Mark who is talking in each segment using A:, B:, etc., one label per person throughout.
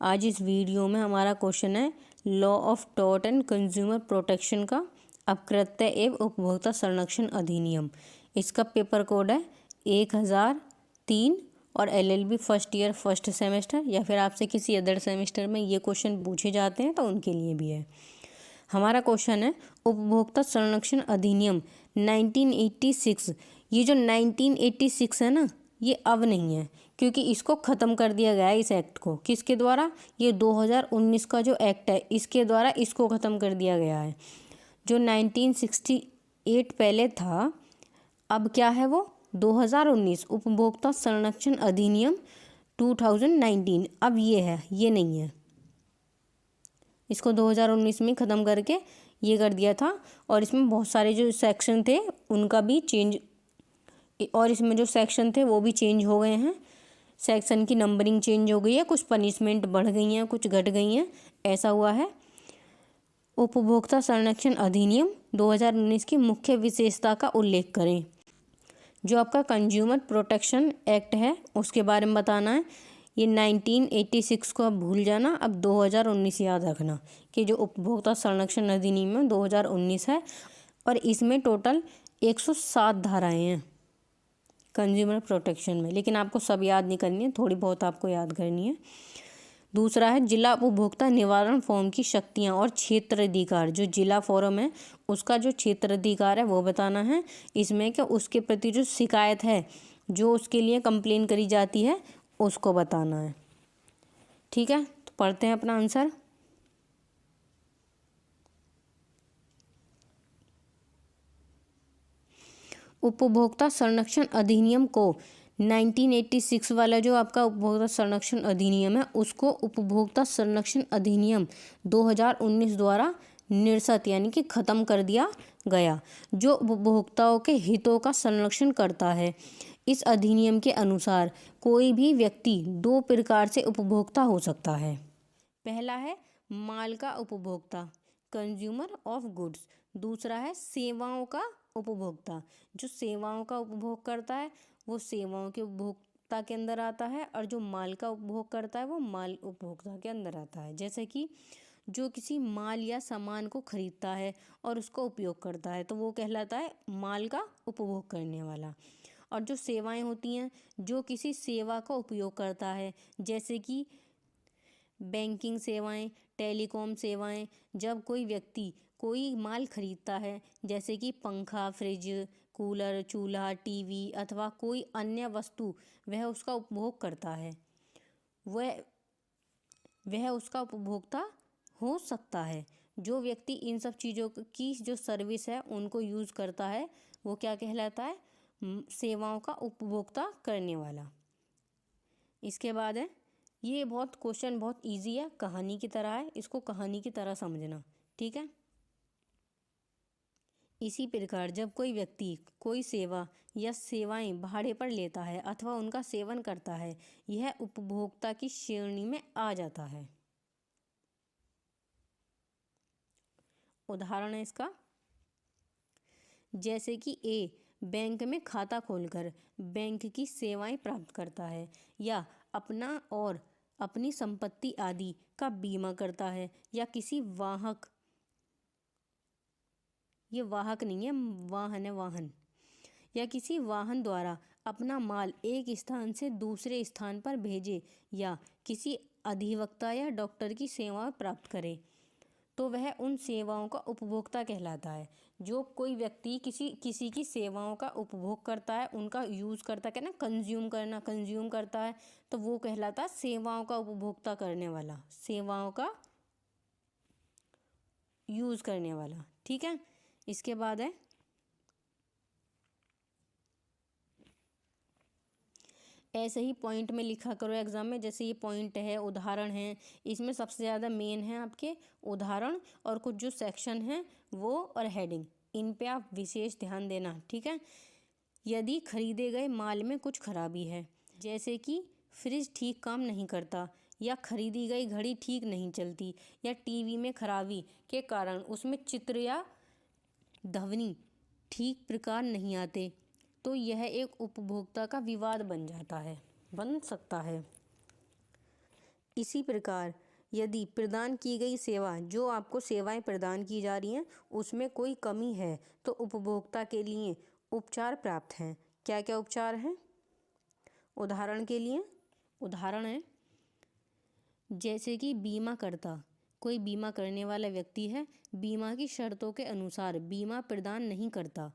A: आज इस वीडियो में हमारा क्वेश्चन है law of tort and consumer protection का अपकृत्य एवं उपभोक्ता संरक्षण अधिनियम। इसका पेपर कोड है 1003 और LLB first year first semester या फिर आपसे किसी अदर सेमेस्टर में ये क्वेश्चन पूछे जाते हैं तो उनके लिए भी है। हमारा क्वेश्चन है उपभोक्ता संरक्षण अधिनियम 1986। ये जो 1986 है ना, ये अब नहीं है क्योंकि इसको ख़त्म कर दिया गया है। इस एक्ट को किसके द्वारा? ये 2019 का जो एक्ट है इसके द्वारा इसको ख़त्म कर दिया गया है। जो 1968 पहले था, अब क्या है वो 2019 उपभोक्ता संरक्षण अधिनियम 2019 अब ये है, ये नहीं है। इसको 2019 में ख़त्म करके ये कर दिया था और इसमें बहुत सारे जो सेक्शन थे उनका भी चेंज, और इसमें जो सेक्शन थे वो भी चेंज हो गए हैं। सेक्शन की नंबरिंग चेंज हो गई है, कुछ पनिशमेंट बढ़ गई हैं, कुछ घट गई हैं, ऐसा हुआ है। उपभोक्ता संरक्षण अधिनियम 2019 की मुख्य विशेषता का उल्लेख करें। जो आपका कंज्यूमर प्रोटेक्शन एक्ट है उसके बारे में बताना है। ये 1986 को आप भूल जाना, अब 2019 याद रखना कि जो उपभोक्ता संरक्षण अधिनियम 2019 है और इसमें टोटल 107 धाराएँ हैं कंज्यूमर प्रोटेक्शन में, लेकिन आपको सब याद नहीं करनी है, थोड़ी बहुत आपको याद करनी है। दूसरा है जिला उपभोक्ता निवारण फोरम की शक्तियां और क्षेत्राधिकार। जो जिला फोरम है उसका जो क्षेत्राधिकार है वो बताना है। इसमें क्या उसके प्रति जो शिकायत है, जो उसके लिए कंप्लेन करी जाती है, उसको बताना है। ठीक है, तो पढ़ते हैं अपना आंसर। उपभोक्ता संरक्षण अधिनियम को 1986 वाला जो आपका उपभोक्ता संरक्षण अधिनियम है उसको उपभोक्ता संरक्षण अधिनियम 2019 द्वारा निरस्त यानी कि ख़त्म कर दिया गया, जो उपभोक्ताओं के हितों का संरक्षण करता है। इस अधिनियम के अनुसार कोई भी व्यक्ति दो प्रकार से उपभोक्ता हो सकता है। पहला है माल का उपभोक्ता, कंज्यूमर ऑफ गुड्स। दूसरा है सेवाओं का उपभोक्ता, जो सेवाओं का उपभोग करता है वो सेवाओं के उपभोक्ता के अंदर आता है, और जो माल का उपभोग करता है वो माल उपभोक्ता के अंदर आता है। जैसे कि जो किसी माल या सामान को खरीदता है और उसका उपयोग करता है तो वो कहलाता है माल का उपभोग करने वाला। और जो सेवाएं होती हैं, जो किसी सेवा का उपयोग करता है, जैसे कि बैंकिंग सेवाएं, टेलीकॉम सेवाएं। जब कोई व्यक्ति कोई माल खरीदता है जैसे कि पंखा, फ्रिज, कूलर, चूल्हा, टीवी अथवा कोई अन्य वस्तु, वह उसका उपभोग करता है, वह उसका उपभोक्ता हो सकता है। जो व्यक्ति इन सब चीज़ों की जो सर्विस है उनको यूज़ करता है वो क्या कहलाता है? सेवाओं का उपभोक्ता करने वाला। इसके बाद है, ये बहुत क्वेश्चन बहुत इजी है, कहानी की तरह है, इसको कहानी की तरह समझना। ठीक है। इसी प्रकार जब कोई व्यक्ति कोई सेवा या सेवाएं भाड़े पर लेता है अथवा उनका सेवन करता है, यह उपभोक्ता की श्रेणी में आ जाता है। उदाहरण है इसका, जैसे कि ए बैंक में खाता खोलकर बैंक की सेवाएं प्राप्त करता है, या अपना और अपनी संपत्ति आदि का बीमा करता है, या किसी वाहक, ये वाहक नहीं है, वाहन है, वाहन, या किसी वाहन द्वारा अपना माल एक स्थान से दूसरे स्थान पर भेजे, या किसी अधिवक्ता या डॉक्टर की सेवा प्राप्त करे, तो वह उन सेवाओं का उपभोक्ता कहलाता है। जो कोई व्यक्ति किसी की सेवाओं का उपभोग करता है, उनका यूज़ करता है ना, कंज्यूम करता है, तो वो कहलाता है सेवाओं का उपभोक्ता करने वाला, सेवाओं का यूज़ करने वाला। ठीक है। इसके बाद है, ऐसे ही पॉइंट में लिखा करो एग्जाम में। जैसे ये पॉइंट है, उदाहरण है, इसमें सबसे ज़्यादा मेन है आपके उदाहरण, और कुछ जो सेक्शन हैं वो और हेडिंग, इन पे आप विशेष ध्यान देना। ठीक है। यदि खरीदे गए माल में कुछ खराबी है, जैसे कि फ्रिज ठीक काम नहीं करता, या खरीदी गई घड़ी ठीक नहीं चलती, या टीवी में खराबी के कारण उसमें चित्र या ध्वनि ठीक प्रकार नहीं आते, तो यह एक उपभोक्ता का विवाद बन सकता है। इसी प्रकार यदि प्रदान की गई सेवा, जो आपको सेवाएं प्रदान की जा रही हैं, उसमें कोई कमी है तो उपभोक्ता के लिए उपचार प्राप्त हैं। क्या क्या उपचार हैं? उदाहरण के लिए उदाहरण है जैसे कि बीमाकर्ता, कोई बीमा करने वाला व्यक्ति है, बीमा की शर्तों के अनुसार बीमा प्रदान नहीं करता।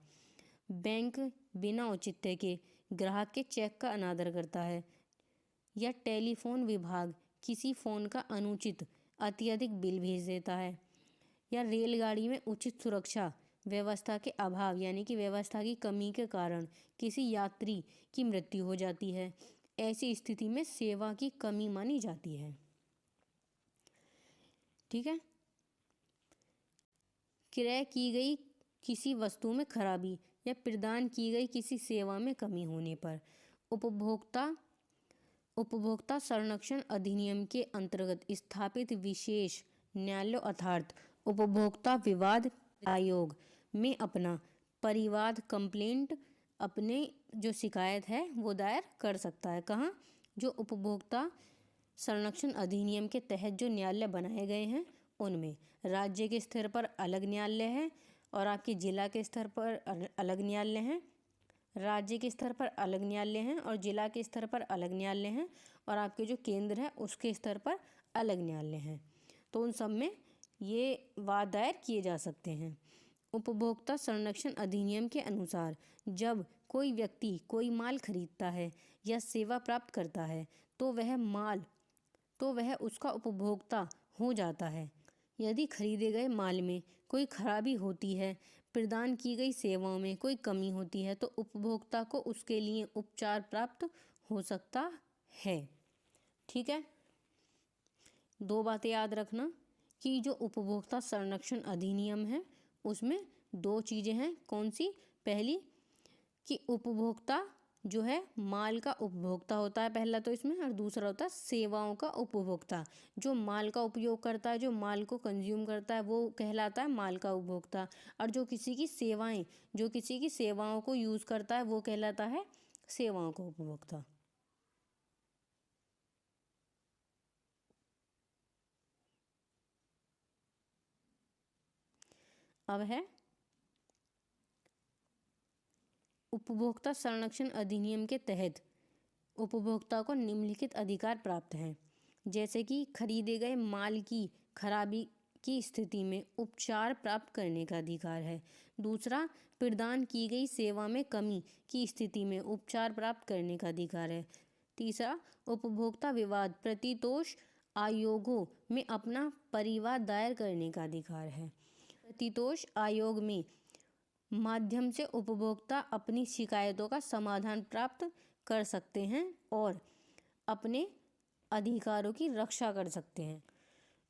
A: बैंक बिना औचित्य के ग्राहक के चेक का अनादर करता है, या टेलीफोन विभाग किसी फ़ोन का अनुचित अत्यधिक बिल भेज देता है, या रेलगाड़ी में उचित सुरक्षा व्यवस्था के अभाव यानी कि व्यवस्था की कमी के कारण किसी यात्री की मृत्यु हो जाती है। ऐसी स्थिति में सेवा की कमी मानी जाती है। ठीक है। क्रय की गई किसी वस्तु में खराबी या प्रदान की गई किसी सेवा में कमी होने पर उपभोक्ता संरक्षण अधिनियम के अंतर्गत स्थापित विशेष न्यायालय अर्थात उपभोक्ता विवाद आयोग में अपना परिवाद कंप्लेंट, अपने जो शिकायत है वो दायर कर सकता है। कहाँ? जो उपभोक्ता संरक्षण अधिनियम के तहत जो न्यायालय बनाए गए हैं उनमें राज्य के स्तर पर अलग न्यायालय है और आपके जिला के स्तर पर अलग न्यायालय हैं। राज्य के स्तर पर अलग न्यायालय हैं और जिला के स्तर पर अलग न्यायालय हैं और आपके जो केंद्र है उसके स्तर पर अलग न्यायालय हैं। तो उन सब में ये वाद दायर किए जा सकते हैं। उपभोक्ता संरक्षण अधिनियम के अनुसार जब कोई व्यक्ति कोई माल खरीदता है या सेवा प्राप्त करता है तो वह उसका उपभोक्ता हो जाता है। यदि खरीदे गए माल में कोई खराबी होती है, प्रदान की गई सेवाओं में कोई कमी होती है तो उपभोक्ता को उसके लिए उपचार प्राप्त हो सकता है। ठीक है। दो बातें याद रखना कि जो उपभोक्ता संरक्षण अधिनियम है उसमें दो चीज़ें हैं। कौन सी? पहली कि उपभोक्ता जो है माल का उपभोक्ता होता है पहला तो इसमें, और दूसरा होता है सेवाओं का उपभोक्ता। जो माल का उपयोग करता है, जो माल को कंज्यूम करता है वो कहलाता है माल का उपभोक्ता, और जो किसी की सेवाओं को यूज़ करता है वो कहलाता है सेवाओं का उपभोक्ता। अब है उपभोक्ता संरक्षण अधिनियम के तहत उपभोक्ता को निम्नलिखित अधिकार प्राप्त हैं, जैसे कि खरीदे गए माल की खराबी की स्थिति में उपचार प्राप्त करने का अधिकार है। दूसरा, प्रदान की गई सेवा में कमी की स्थिति में उपचार प्राप्त करने का अधिकार है। तीसरा, उपभोक्ता विवाद प्रतितोष आयोगों में अपना परिवाद दायर करने का अधिकार है। प्रतितोष आयोग में माध्यम से उपभोक्ता अपनी शिकायतों का समाधान प्राप्त कर सकते हैं और अपने अधिकारों की रक्षा कर सकते हैं।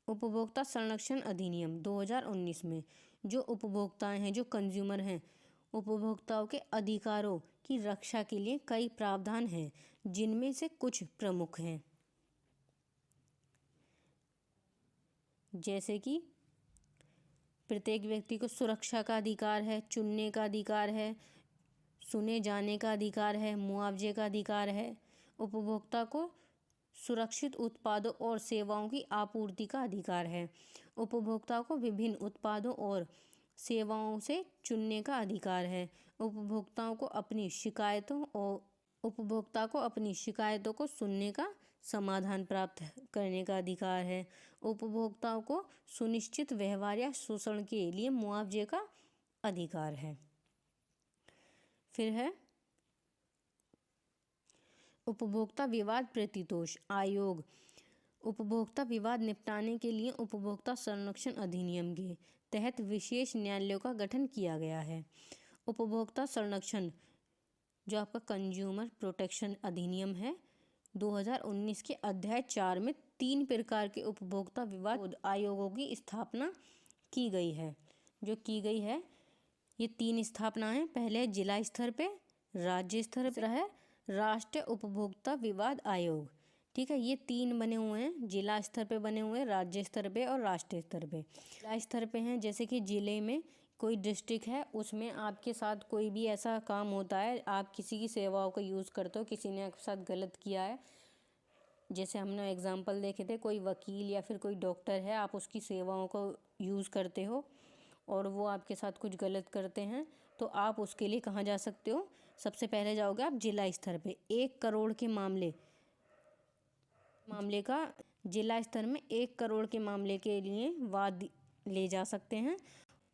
A: उपभोक्ता संरक्षण अधिनियम 2019 में जो उपभोक्ताएं हैं, जो कंज्यूमर हैं, उपभोक्ताओं के अधिकारों की रक्षा के लिए कई प्रावधान हैं, जिनमें से कुछ प्रमुख हैं। जैसे कि प्रत्येक व्यक्ति को सुरक्षा का अधिकार है, चुनने का अधिकार है, सुने जाने का अधिकार है, मुआवजे का अधिकार है। उपभोक्ता को सुरक्षित उत्पादों और सेवाओं की आपूर्ति का अधिकार है। उपभोक्ता को विभिन्न उत्पादों और सेवाओं से चुनने का अधिकार है। उपभोक्ता को अपनी शिकायतों को सुनने का समाधान प्राप्त करने का अधिकार है। उपभोक्ताओं को सुनिश्चित व्यवहार या शोषण के लिए मुआवजे का अधिकार है। फिर है उपभोक्ता विवाद प्रतितोष आयोग। उपभोक्ता विवाद निपटाने के लिए उपभोक्ता संरक्षण अधिनियम के तहत विशेष न्यायालयों का गठन किया गया है। उपभोक्ता संरक्षण जो आपका कंज्यूमर प्रोटेक्शन अधिनियम है 2019 के अध्याय 4 में 3 प्रकार के उपभोक्ता विवाद आयोगों की स्थापना की गई है। ये 3 स्थापना है। पहले जिला स्तर पे, राज्य स्तर पर है राष्ट्रीय उपभोक्ता विवाद आयोग। ठीक है, ये 3 बने हुए हैं, जिला स्तर पे बने हुए हैं, राज्य स्तर पे और राष्ट्रीय स्तर पे। जिला स्तर पे हैं जैसे कि जिले में कोई डिस्ट्रिक्ट है, उसमें आपके साथ कोई भी ऐसा काम होता है, आप किसी की सेवाओं का यूज़ करते हो, किसी ने आपके साथ गलत किया है, जैसे हमने एग्जाम्पल देखे थे, कोई वकील या फिर कोई डॉक्टर है, आप उसकी सेवाओं को यूज़ करते हो और वो आपके साथ कुछ गलत करते हैं, तो आप उसके लिए कहाँ जा सकते हो? सबसे पहले जाओगे आप जिला स्तर पे। 1 करोड़ के मामले का जिला स्तर में 1 करोड़ के मामले के लिए वाद ले जा सकते हैं।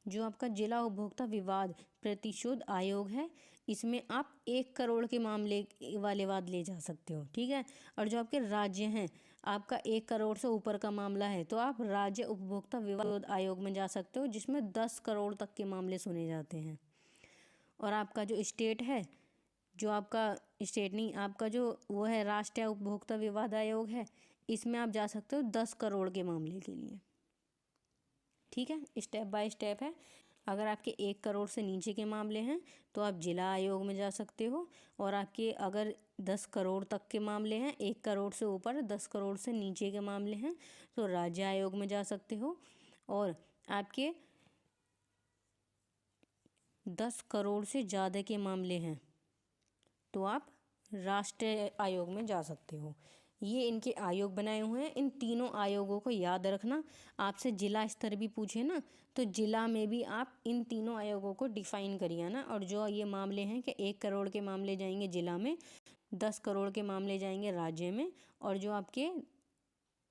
A: जो आपका जिला उपभोक्ता विवाद प्रतिशोध आयोग है, इसमें आप 1 करोड़ के मामले वाले वाद ले जा सकते हो, ठीक है। और जो आपके राज्य हैं, आपका 1 करोड़ से ऊपर का मामला है तो आप राज्य उपभोक्ता विवाद आयोग में जा सकते हो, जिसमें 10 करोड़ तक के मामले सुने जाते हैं। और आपका जो स्टेट है, जो आपका स्टेट नहीं, आपका जो वो है राष्ट्रीय उपभोक्ता विवाद आयोग है, इसमें आप जा सकते हो 10 करोड़ के मामले के लिए, ठीक है। स्टेप बाय स्टेप है। अगर आपके 1 करोड़ से नीचे के मामले हैं तो आप जिला आयोग में जा सकते हो, और आपके अगर 10 करोड़ तक के मामले हैं, 1 करोड़ से ऊपर 10 करोड़ से नीचे के मामले हैं, तो राज्य आयोग में जा सकते हो। और आपके 10 करोड़ से ज़्यादा के मामले हैं तो आप राष्ट्रीय आयोग में जा सकते हो। ये इनके आयोग बनाए हुए हैं। इन तीनों आयोगों को याद रखना। आपसे जिला स्तर भी पूछे ना, तो जिला में भी आप इन तीनों आयोगों को डिफाइन करिए ना। और जो ये मामले हैं कि 1 करोड़ के मामले जाएंगे जिला में, 10 करोड़ के मामले जाएंगे राज्य में, और जो आपके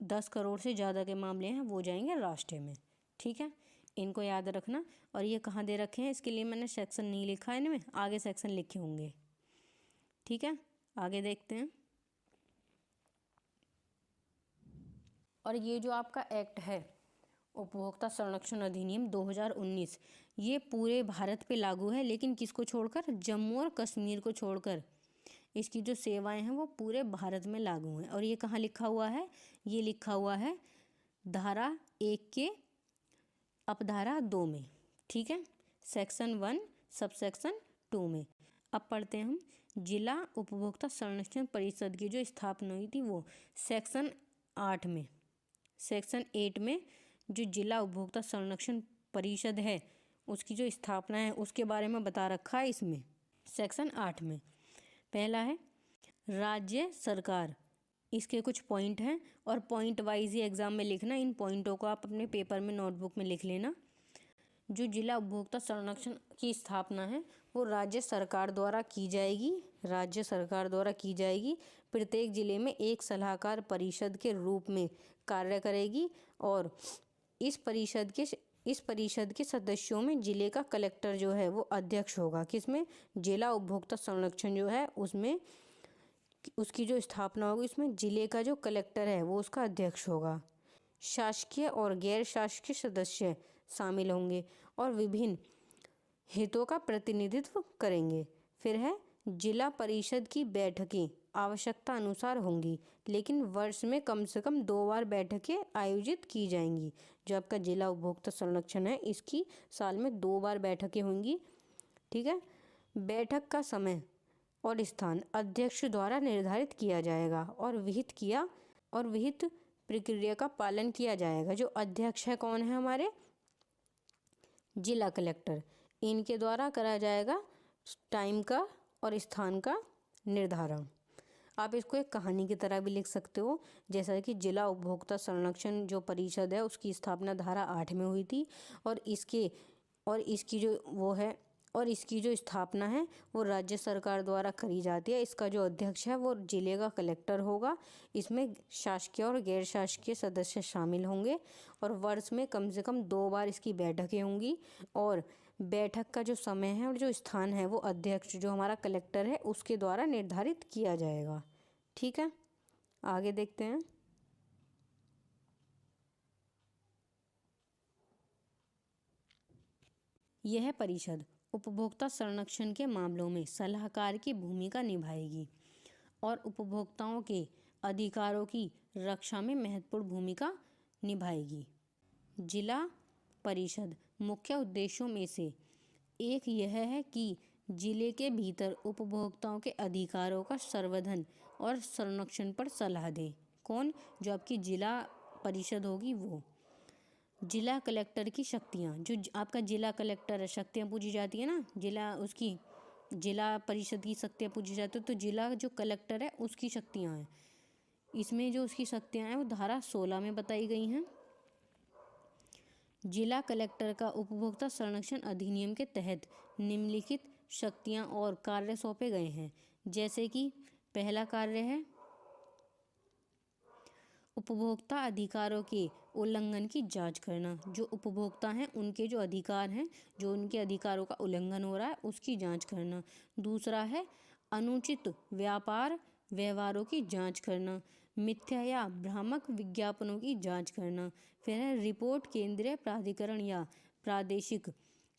A: 10 करोड़ से ज़्यादा के मामले हैं वो जाएंगे राष्ट्रीय में, ठीक है। इनको याद रखना। और ये कहाँ दे रखे हैं, इसके लिए मैंने सेक्शन नहीं लिखा है इनमें, आगे सेक्शन लिखे होंगे, ठीक है। आगे देखते हैं। और ये जो आपका एक्ट है, उपभोक्ता संरक्षण अधिनियम 2019, ये पूरे भारत पे लागू है, लेकिन किसको छोड़कर? जम्मू और कश्मीर को छोड़कर इसकी जो सेवाएं हैं वो पूरे भारत में लागू हैं। और ये कहाँ लिखा हुआ है? ये लिखा हुआ है धारा 1 के अपधारा 2 में, ठीक है, सेक्शन 1 सबसेक्शन 2 में। अब पढ़ते हैं हम। जिला उपभोक्ता संरक्षण परिषद की जो स्थापना हुई थी वो सेक्शन 8 में, सेक्शन 8 में जो जिला उपभोक्ता संरक्षण परिषद है उसकी जो स्थापना है उसके बारे में बता रखा है इसमें, सेक्शन 8 में। पहला है राज्य सरकार, इसके कुछ पॉइंट हैं और पॉइंट वाइज ही एग्जाम में लिखना। इन पॉइंटों को आप अपने पेपर में नोटबुक में लिख लेना। जो जिला उपभोक्ता संरक्षण की स्थापना है वो राज्य सरकार द्वारा की जाएगी, राज्य सरकार द्वारा की जाएगी। प्रत्येक जिले में एक सलाहकार परिषद के रूप में कार्य करेगी, और इस परिषद के सदस्यों में जिले का कलेक्टर जो है वो अध्यक्ष होगा। किसमें? जिला उपभोक्ता संरक्षण जो है उसमें उसकी जो स्थापना होगी उसमें जिले का जो कलेक्टर है वो उसका अध्यक्ष होगा। शासकीय और गैर शासकीय सदस्य शामिल होंगे और विभिन्न हितों का प्रतिनिधित्व करेंगे। फिर है जिला परिषद की बैठकें आवश्यकता अनुसार होंगी, लेकिन वर्ष में कम से कम 2 बार बैठकें आयोजित की जाएंगी। जो आपका जिला उपभोक्ता संरक्षण है इसकी साल में 2 बार बैठकें होंगी, ठीक है। बैठक का समय और स्थान अध्यक्ष द्वारा निर्धारित किया जाएगा और विहित प्रक्रिया का पालन किया जाएगा। जो अध्यक्ष है कौन है? हमारे जिला कलेक्टर। इनके द्वारा करा जाएगा टाइम का और स्थान का निर्धारण। आप इसको एक कहानी की तरह भी लिख सकते हो, जैसा कि जिला उपभोक्ता संरक्षण जो परिषद है उसकी स्थापना धारा 8 में हुई थी, और इसकी जो स्थापना है वो राज्य सरकार द्वारा करी जाती है। इसका जो अध्यक्ष है वो जिले का कलेक्टर होगा। इसमें शासकीय और गैर शासकीय सदस्य शामिल होंगे, और वर्ष में कम से कम 2 बार इसकी बैठकें होंगी, और बैठक का जो समय है और जो स्थान है वो अध्यक्ष जो हमारा कलेक्टर है उसके द्वारा निर्धारित किया जाएगा, ठीक है। आगे देखते हैं। यह परिषद उपभोक्ता संरक्षण के मामलों में सलाहकार की भूमिका निभाएगी और उपभोक्ताओं के अधिकारों की रक्षा में महत्वपूर्ण भूमिका निभाएगी। जिला परिषद मुख्य उद्देश्यों में से एक यह है कि जिले के भीतर उपभोक्ताओं के अधिकारों का संवर्धन और संरक्षण पर सलाह दे। कौन? जो आपकी जिला परिषद होगी वो। जिला कलेक्टर की शक्तियाँ, जो आपका जिला कलेक्टर है, शक्तियाँ पूछी जाती है ना, जिला परिषद की शक्तियाँ पूछी जाती है, तो जिला जो कलेक्टर है उसकी शक्तियाँ हैं। इसमें जो उसकी शक्तियाँ हैं वो धारा 16 में बताई गई हैं। जिला कलेक्टर का उपभोक्ता संरक्षण अधिनियम के तहत निम्नलिखित शक्तियाँ और कार्य सौंपे गए हैं, जैसे कि पहला कार्य है उपभोक्ता अधिकारों के उल्लंघन की जांच करना। जो उपभोक्ता हैं उनके जो अधिकार हैं, जो उनके अधिकारों का उल्लंघन हो रहा है उसकी जांच करना। दूसरा है अनुचित व्यापार व्यवहारों की जांच करना, मिथ्या या भ्रामक विज्ञापनों की जांच करना। फिर है रिपोर्ट केंद्रीय प्राधिकरण या प्रादेशिक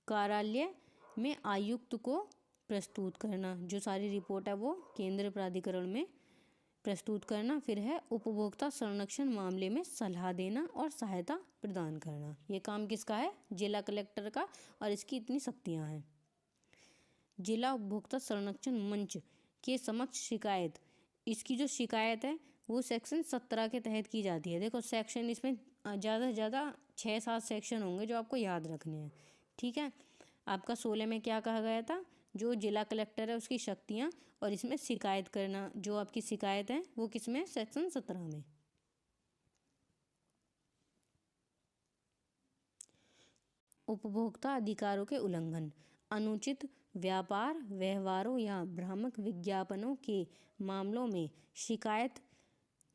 A: कार्यालय में आयुक्त को प्रस्तुत करना। जो सारी रिपोर्ट है वो केंद्र प्राधिकरण में प्रस्तुत करना। फिर है उपभोक्ता संरक्षण मामले में सलाह देना और सहायता प्रदान करना। ये काम किसका है? जिला कलेक्टर का, और इसकी इतनी शक्तियाँ हैं। जिला उपभोक्ता संरक्षण मंच के समक्ष शिकायत, इसकी जो शिकायत है वो सेक्शन 17 के तहत की जाती है। देखो सेक्शन इसमें ज़्यादा से ज़्यादा 6-7 सेक्शन होंगे जो आपको याद रखने हैं, ठीक है। आपका 16 में क्या कहा गया था? जो जिला कलेक्टर है उसकी शक्तियाँ, और इसमें शिकायत करना, जो आपकी शिकायत है वो किसमें? सेक्शन 17 में। उपभोक्ता अधिकारों के उल्लंघन, अनुचित व्यापार व्यवहारों या भ्रामक विज्ञापनों के मामलों में शिकायत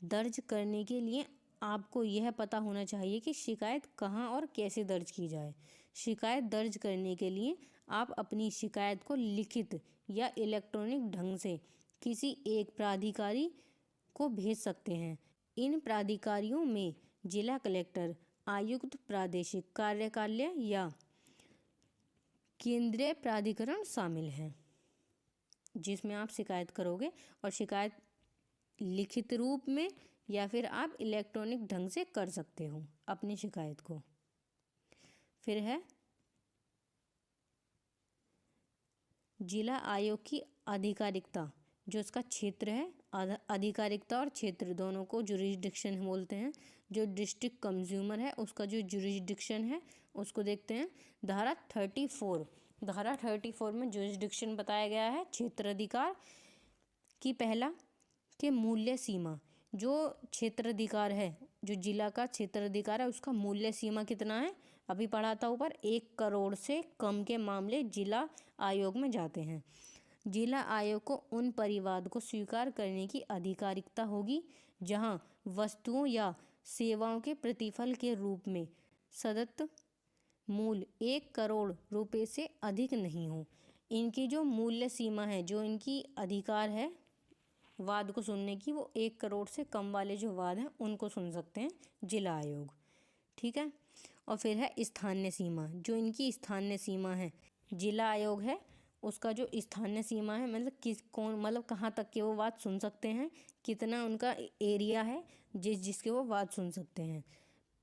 A: दर्ज करने के लिए आपको यह पता होना चाहिए कि शिकायत कहाँ और कैसे दर्ज की जाए। शिकायत दर्ज करने के लिए आप अपनी शिकायत को लिखित या इलेक्ट्रॉनिक ढंग से किसी एक प्राधिकारी को भेज सकते हैं। इन प्राधिकारियों में जिला कलेक्टर, आयुक्त, प्रादेशिक कार्यालय या केंद्रीय प्राधिकरण शामिल हैं, जिसमें आप शिकायत करोगे, और शिकायत लिखित रूप में या फिर आप इलेक्ट्रॉनिक ढंग से कर सकते हो अपनी शिकायत को। फिर है जिला आयोग की आधिकारिकता, जो इसका क्षेत्र है, आधिकारिकता और क्षेत्र दोनों को जुरिस्डिक्शन बोलते हैं। जो डिस्ट्रिक्ट कंज्यूमर है उसका जो जुरिस्डिक्शन है उसको देखते हैं। धारा 34 में जुरिस्डिक्शन बताया गया है क्षेत्राधिकार की। पहला के मूल्य सीमा, जो क्षेत्राधिकार है, जो जिला का क्षेत्राधिकार है उसका मूल्य सीमा कितना है? अभी पढ़ा था ऊपर, 1 करोड़ से कम के मामले जिला आयोग में जाते हैं। जिला आयोग को उन परिवाद को स्वीकार करने की आधिकारिकता होगी जहां वस्तुओं या सेवाओं के प्रतिफल के रूप में सदत मूल्य 1 करोड़ रुपए से अधिक नहीं हो। इनकी जो मूल्य सीमा है, जो इनकी अधिकार है वाद को सुनने की, वो 1 करोड़ से कम वाले जो वाद हैं उनको सुन सकते हैं जिला आयोग, ठीक है। और फिर है स्थानीय सीमा, जो इनकी स्थानीय सीमा है, जिला आयोग है उसका जो स्थानीय सीमा है, मतलब कहाँ तक के वो वाद सुन सकते हैं, कितना उनका एरिया है जिसके वो वाद सुन सकते हैं।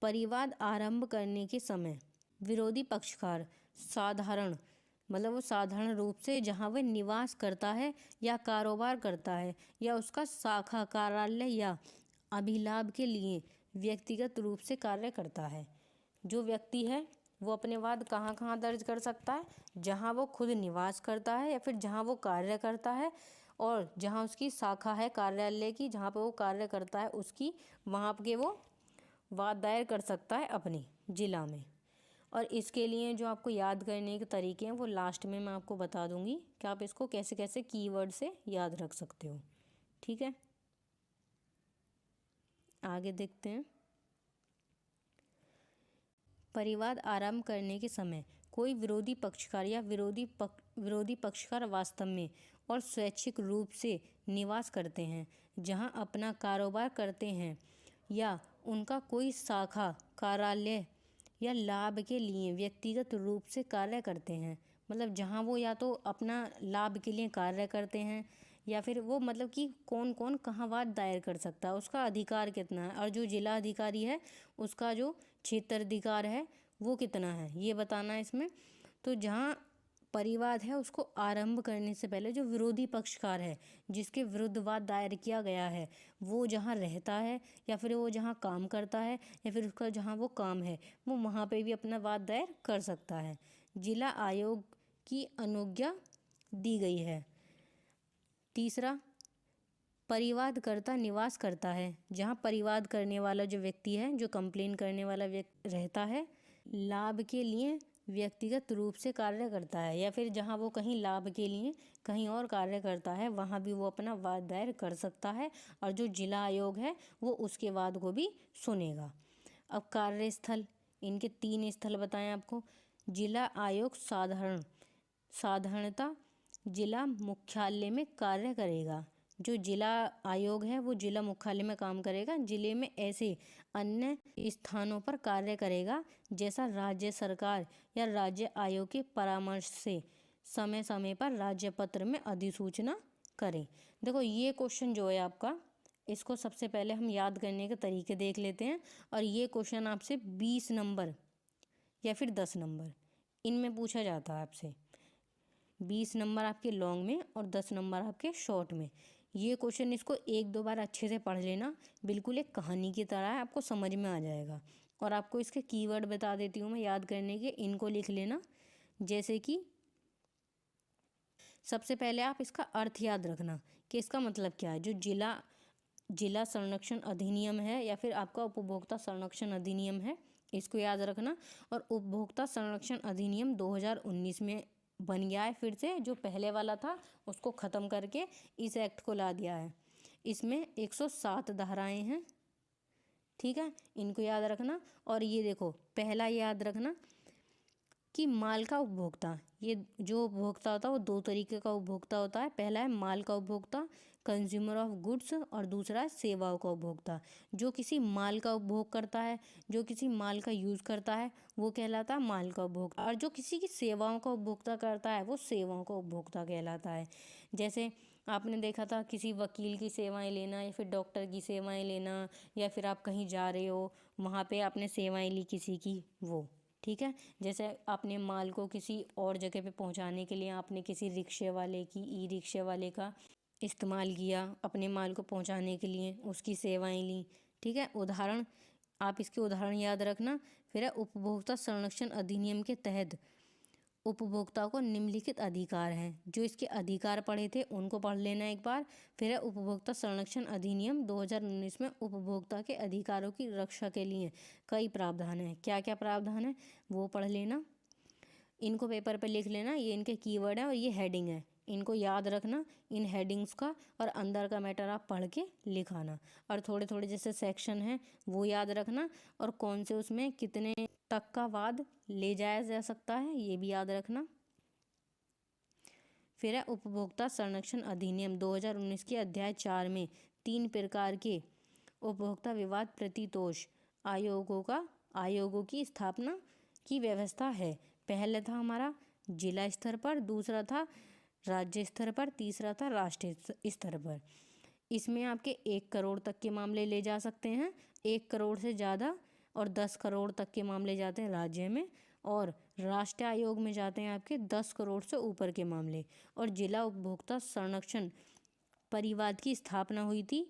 A: परिवाद आरंभ करने के समय विरोधी पक्षकार वो साधारण रूप से जहाँ वह निवास करता है या कारोबार करता है या उसका शाखा कार्यालय या अभिलाभ के लिए व्यक्तिगत रूप से कार्य करता है। जो व्यक्ति है वो अपने वाद कहाँ कहाँ दर्ज कर सकता है? जहाँ वो खुद निवास करता है या फिर जहाँ वो कार्य करता है, और जहाँ उसकी शाखा है कार्यालय की, जहाँ पर वो कार्य करता है उसकी, वहाँ के वो वाद दायर कर सकता है अपनी जिला में। और इसके लिए जो आपको याद करने के तरीके हैं वो लास्ट में मैं आपको बता दूंगी कि आप इसको कैसे कैसे कीवर्ड से याद रख सकते हो, ठीक है। आगे देखते हैं। परिवाद आरंभ करने के समय कोई विरोधी पक्षकार या विरोधी पक्षकार वास्तव में और स्वैच्छिक रूप से निवास करते हैं, जहां अपना कारोबार करते हैं या उनका कोई शाखा कार्यालय या लाभ के लिए व्यक्तिगत रूप से कार्य करते हैं। मतलब जहाँ वो या तो अपना लाभ के लिए कार्य करते हैं या फिर वो कि कौन कौन कहाँ वाद दायर कर सकता है, उसका अधिकार कितना है, और जो जिला अधिकारी है उसका जो क्षेत्राधिकार है वो कितना है, ये बताना है इसमें। तो जहाँ परिवाद है उसको आरंभ करने से पहले जो विरोधी पक्षकार है जिसके विरुद्ध वाद दायर किया गया है वो जहाँ रहता है या फिर वो जहाँ काम करता है या फिर उसका जहाँ वो काम है वो वहाँ पे भी अपना वाद दायर कर सकता है। जिला आयोग की अनुज्ञा दी गई है। तीसरा, परिवादकर्ता निवास करता है। जहाँ परिवाद करने वाला जो व्यक्ति है, जो कंप्लेन करने वाला व्यक्ति रहता है, लाभ के लिए व्यक्तिगत रूप से कार्य करता है, या फिर जहाँ वो कहीं लाभ के लिए कहीं और कार्य करता है वहाँ भी वो अपना वाद दायर कर सकता है, और जो जिला आयोग है वो उसके वाद को भी सुनेगा। अब कार्यस्थल, इनके 3 स्थल बताएं आपको। जिला आयोग साधारणतः जिला मुख्यालय में कार्य करेगा। जो जिला आयोग है वो जिला मुख्यालय में काम करेगा। जिले में ऐसे अन्य स्थानों पर कार्य करेगा जैसा राज्य सरकार या राज्य आयोग के परामर्श से समय समय पर राज्य पत्र में अधिसूचना करें। देखो ये क्वेश्चन जो है आपका, इसको सबसे पहले हम याद करने के तरीके देख लेते हैं। और ये क्वेश्चन आपसे 20 नंबर या फिर 10 नंबर इनमें पूछा जाता है आपसे। 20 नंबर आपके लॉन्ग में और 10 नंबर आपके शॉर्ट में। ये क्वेश्चन इसको 1-2 बार अच्छे से पढ़ लेना, बिल्कुल एक कहानी की तरह है, आपको समझ में आ जाएगा। और आपको इसके कीवर्ड बता देती हूँ मैं याद करने के, इनको लिख लेना। जैसे कि सबसे पहले आप इसका अर्थ याद रखना कि इसका मतलब क्या है। जो जिला संरक्षण अधिनियम है या फिर आपका उपभोक्ता संरक्षण अधिनियम है, इसको याद रखना। और उपभोक्ता संरक्षण अधिनियम 2019 में बन गया है फिर से। जो पहले वाला था उसको ख़त्म करके इस एक्ट को ला दिया है। इसमें 107 धाराएं हैं, ठीक है, इनको याद रखना। और ये देखो, पहला याद रखना कि माल का उपभोक्ता, ये जो उपभोक्ता होता है वो 2 तरीके का उपभोक्ता होता है। पहला है माल का उपभोक्ता, कंज्यूमर ऑफ गुड्स, और दूसरा है सेवाओं का उपभोक्ता। जो किसी माल का उपभोग करता है, जो किसी माल का यूज़ करता है, वो कहलाता है माल का उपभोक्ता। और जो किसी की सेवाओं का उपभोक्ता करता है वो सेवाओं का उपभोक्ता कहलाता है। जैसे आपने देखा था किसी वकील की सेवाएं लेना या फिर डॉक्टर की सेवाएं लेना, या फिर आप कहीं जा रहे हो वहाँ पे आपने सेवाएं ली किसी की, वो ठीक है। जैसे आपने माल को किसी और जगह पे पहुंचाने के लिए आपने किसी रिक्शे वाले की, ई रिक्शे वाले का इस्तेमाल किया, अपने माल को पहुंचाने के लिए उसकी सेवाएं ली, ठीक है। उदाहरण, आप इसके उदाहरण याद रखना। फिर है उपभोक्ता संरक्षण अधिनियम के तहत उपभोक्ता को निम्नलिखित अधिकार हैं। जो इसके अधिकार पढ़े थे उनको पढ़ लेना एक बार। फिर है उपभोक्ता संरक्षण अधिनियम 2019 में उपभोक्ता के अधिकारों की रक्षा के लिए कई प्रावधान हैं। क्या क्या प्रावधान है वो पढ़ लेना, इनको पेपर पे लिख लेना। ये इनके कीवर्ड है और ये हेडिंग है, इनको याद रखना, इन हेडिंग्स का। और अंदर का मैटर आप पढ़ के लिखाना। और थोड़े थोड़े जैसे सेक्शन हैं वो याद रखना, और कौन से उसमें कितने तक का वाद ले जाया जा सकता है ये भी याद रखना। फिर है उपभोक्ता संरक्षण अधिनियम 2019 के अध्याय 4 में 3 प्रकार के उपभोक्ता विवाद प्रतितोष आयोगों की स्थापना की व्यवस्था है। पहले था हमारा जिला स्तर पर, दूसरा था राज्य स्तर पर, तीसरा था राष्ट्रीय स्तर पर। इसमें आपके 1 करोड़ तक के मामले ले जा सकते हैं, 1 करोड़ से ज़्यादा और 10 करोड़ तक के मामले जाते हैं राज्य में, और राष्ट्रीय आयोग में जाते हैं आपके 10 करोड़ से ऊपर के मामले। और जिला उपभोक्ता संरक्षण परिवाद की स्थापना हुई थी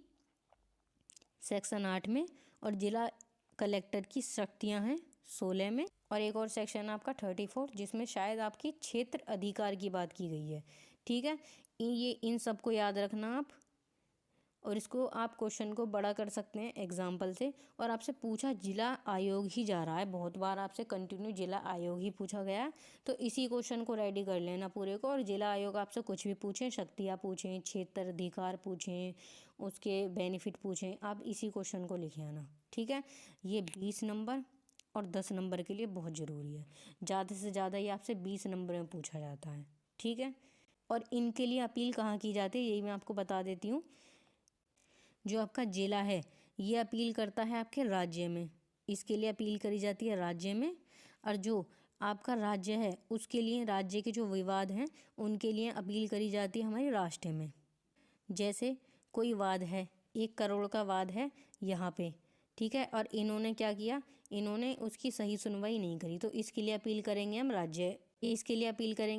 A: सेक्शन 8 में, और जिला कलेक्टर की शक्तियां हैं 16 में, और एक और सेक्शन आपका 34 जिसमें शायद आपकी क्षेत्र अधिकार की बात की गई है, ठीक है। ये इन सबको याद रखना आप, और इसको आप क्वेश्चन को बड़ा कर सकते हैं एग्जाम्पल से। और आपसे पूछा जिला आयोग ही जा रहा है, बहुत बार आपसे कंटिन्यू जिला आयोग ही पूछा गया है, तो इसी क्वेश्चन को रेडी कर लेना पूरे को। और जिला आयोग आपसे कुछ भी पूछें, शक्तियाँ पूछें, क्षेत्र अधिकार पूछें, उसके बेनिफिट पूछें, आप इसी क्वेश्चन को लिखे आना, ठीक है। ये 20 नंबर और 10 नंबर के लिए बहुत ज़रूरी है। ज़्यादा से ज़्यादा ये आपसे 20 नंबर में पूछा जाता है, ठीक है। और इनके लिए अपील कहाँ की जाती है यही मैं आपको बता देती हूँ। जो आपका जिला है ये अपील करता है आपके राज्य में, इसके लिए अपील करी जाती है राज्य में। और जो आपका राज्य है उसके लिए, राज्य के जो विवाद हैं उनके लिए अपील करी जाती है हमारे राष्ट्र में। जैसे कोई वाद है, 1 करोड़ का वाद है यहाँ पे, ठीक है, और इन्होंने क्या किया, इन्होंने उसकी सही सुनवाई नहीं करी, तो इसके लिए अपील करेंगे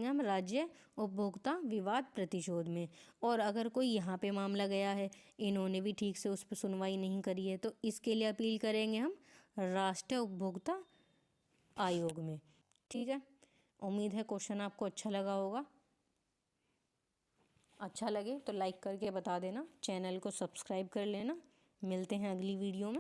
A: हम राज्य उपभोक्ता विवाद प्रतिशोध में। और अगर कोई यहाँ पे मामला गया है, इन्होंने भी ठीक से उस पर सुनवाई नहीं करी है, तो इसके लिए अपील करेंगे हम राष्ट्रीय उपभोक्ता आयोग में, ठीक है। उम्मीद है क्वेश्चन आपको अच्छा लगा होगा। अच्छा लगे तो लाइक करके बता देना, चैनल को सब्सक्राइब कर लेना। मिलते हैं अगली वीडियो में।